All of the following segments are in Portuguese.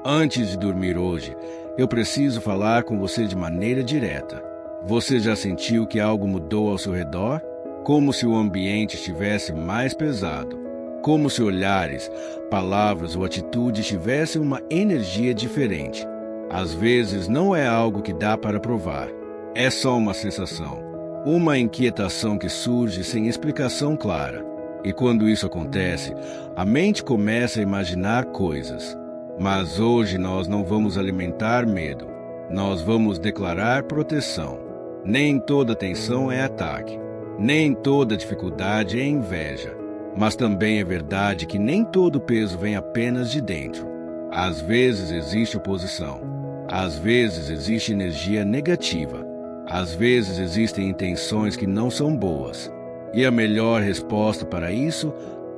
Antes de dormir hoje, eu preciso falar com você de maneira direta. Você já sentiu que algo mudou ao seu redor? Como se o ambiente estivesse mais pesado. Como se olhares, palavras ou atitudes tivessem uma energia diferente. Às vezes não é algo que dá para provar. É só uma sensação. Uma inquietação que surge sem explicação clara. E quando isso acontece, a mente começa a imaginar coisas. Mas hoje nós não vamos alimentar medo. Nós vamos declarar proteção. Nem toda tensão é ataque. Nem toda dificuldade é inveja. Mas também é verdade que nem todo peso vem apenas de dentro. Às vezes existe oposição. Às vezes existe energia negativa. Às vezes existem intenções que não são boas. E a melhor resposta para isso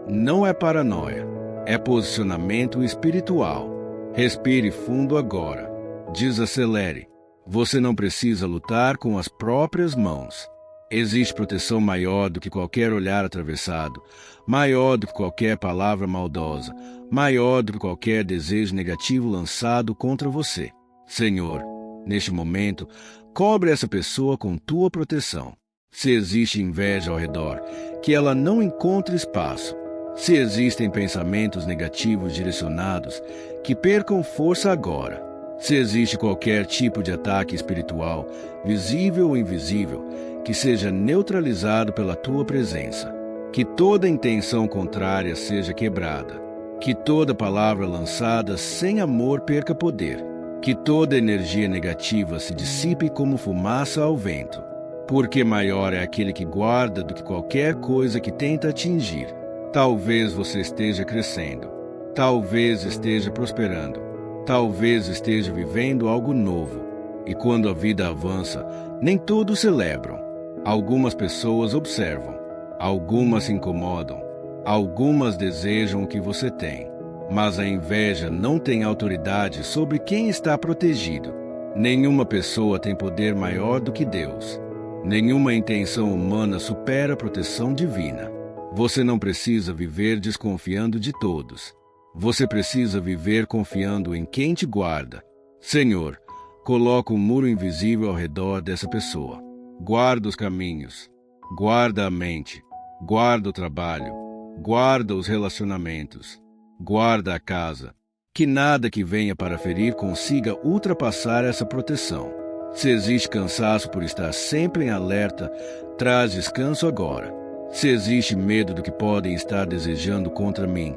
não é paranoia. É posicionamento espiritual. Respire fundo agora. Desacelere. Você não precisa lutar com as próprias mãos. Existe proteção maior do que qualquer olhar atravessado, maior do que qualquer palavra maldosa, maior do que qualquer desejo negativo lançado contra você. Senhor, neste momento, cobre essa pessoa com tua proteção. Se existe inveja ao redor, que ela não encontre espaço. Se existem pensamentos negativos direcionados, que percam força agora. Se existe qualquer tipo de ataque espiritual, visível ou invisível, que seja neutralizado pela tua presença. Que toda intenção contrária seja quebrada. Que toda palavra lançada sem amor perca poder. Que toda energia negativa se dissipe como fumaça ao vento. Porque maior é aquele que guarda do que qualquer coisa que tenta atingir. Talvez você esteja crescendo. Talvez esteja prosperando. Talvez esteja vivendo algo novo. E quando a vida avança, nem todos celebram. Algumas pessoas observam. Algumas se incomodam. Algumas desejam o que você tem. Mas a inveja não tem autoridade sobre quem está protegido. Nenhuma pessoa tem poder maior do que Deus. Nenhuma intenção humana supera a proteção divina. Você não precisa viver desconfiando de todos. Você precisa viver confiando em quem te guarda. Senhor, coloca um muro invisível ao redor dessa pessoa. Guarda os caminhos. Guarda a mente. Guarda o trabalho. Guarda os relacionamentos. Guarda a casa. Que nada que venha para ferir consiga ultrapassar essa proteção. Se existe cansaço por estar sempre em alerta, traz descanso agora. Se existe medo do que podem estar desejando contra mim,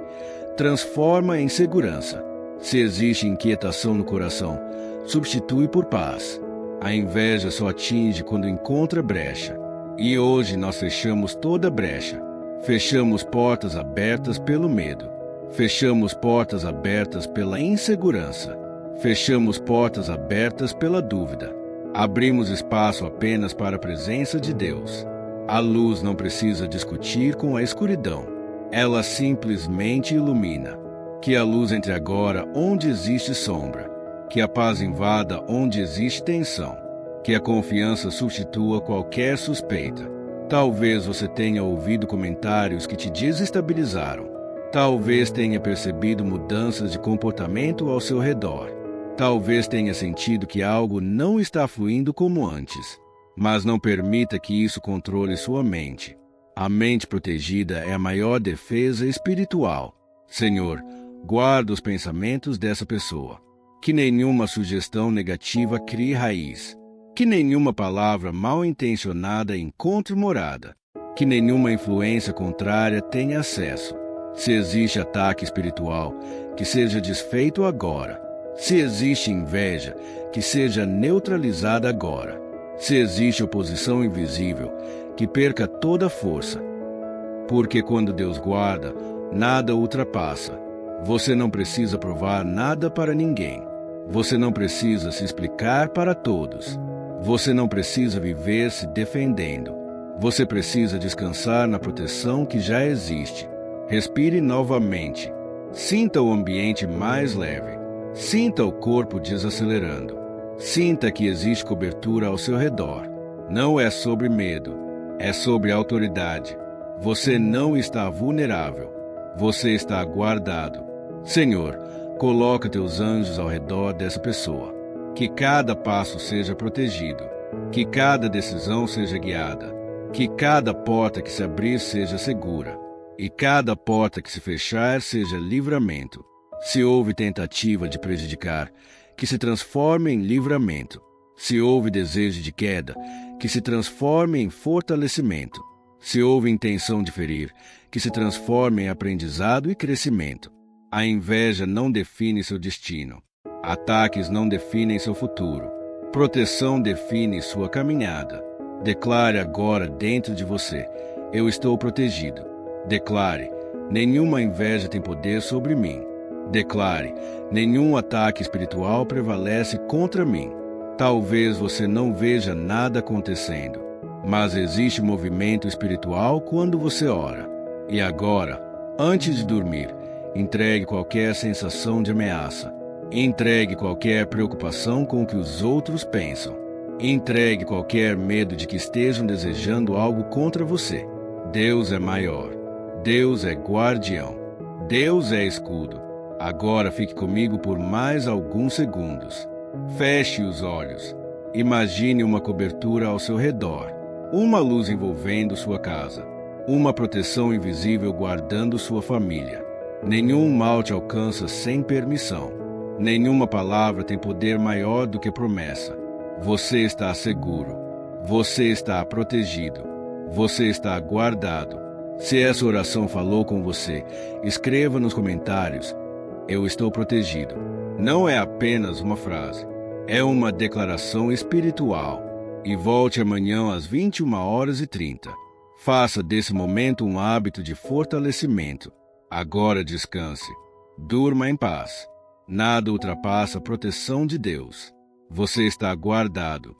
transforma em segurança. Se existe inquietação no coração, substitui por paz. A inveja só atinge quando encontra brecha. E hoje nós fechamos toda brecha. Fechamos portas abertas pelo medo. Fechamos portas abertas pela insegurança. Fechamos portas abertas pela dúvida. Abrimos espaço apenas para a presença de Deus. A luz não precisa discutir com a escuridão. Ela simplesmente ilumina. Que a luz entre agora onde existe sombra. Que a paz invada onde existe tensão. Que a confiança substitua qualquer suspeita. Talvez você tenha ouvido comentários que te desestabilizaram. Talvez tenha percebido mudanças de comportamento ao seu redor. Talvez tenha sentido que algo não está fluindo como antes. Mas não permita que isso controle sua mente. A mente protegida é a maior defesa espiritual. Senhor, guarda os pensamentos dessa pessoa. Que nenhuma sugestão negativa crie raiz. Que nenhuma palavra mal intencionada encontre morada. Que nenhuma influência contrária tenha acesso. Se existe ataque espiritual, que seja desfeito agora. Se existe inveja, que seja neutralizada agora. Se existe oposição invisível, que perca toda a força. Porque quando Deus guarda, nada ultrapassa. Você não precisa provar nada para ninguém. Você não precisa se explicar para todos. Você não precisa viver se defendendo. Você precisa descansar na proteção que já existe. Respire novamente. Sinta o ambiente mais leve. Sinta o corpo desacelerando. Sinta que existe cobertura ao seu redor. Não é sobre medo, é sobre autoridade. Você não está vulnerável. Você está guardado. Senhor, Coloca teus anjos ao redor dessa pessoa. Que cada passo seja protegido. Que cada decisão seja guiada. Que cada porta que se abrir seja segura. E cada porta que se fechar seja livramento. Se houve tentativa de prejudicar, que se transforme em livramento. Se houve desejo de queda, que se transforme em fortalecimento. Se houve intenção de ferir, que se transforme em aprendizado e crescimento. A inveja não define seu destino. Ataques não definem seu futuro. Proteção define sua caminhada. Declare agora dentro de você: eu estou protegido. Declare: nenhuma inveja tem poder sobre mim. Declare: nenhum ataque espiritual prevalece contra mim. Talvez você não veja nada acontecendo, mas existe movimento espiritual quando você ora. E agora, antes de dormir, entregue qualquer sensação de ameaça. Entregue qualquer preocupação com o que os outros pensam. Entregue qualquer medo de que estejam desejando algo contra você. Deus é maior. Deus é guardião. Deus é escudo. Agora fique comigo por mais alguns segundos. Feche os olhos. Imagine uma cobertura ao seu redor. Uma luz envolvendo sua casa. Uma proteção invisível guardando sua família. Nenhum mal te alcança sem permissão. Nenhuma palavra tem poder maior do que promessa. Você está seguro. Você está protegido. Você está guardado. Se essa oração falou com você, escreva nos comentários: eu estou protegido. Não é apenas uma frase. É uma declaração espiritual. E volte amanhã às 21h30. Faça desse momento um hábito de fortalecimento. Agora descanse. Durma em paz. Nada ultrapassa a proteção de Deus. Você está guardado.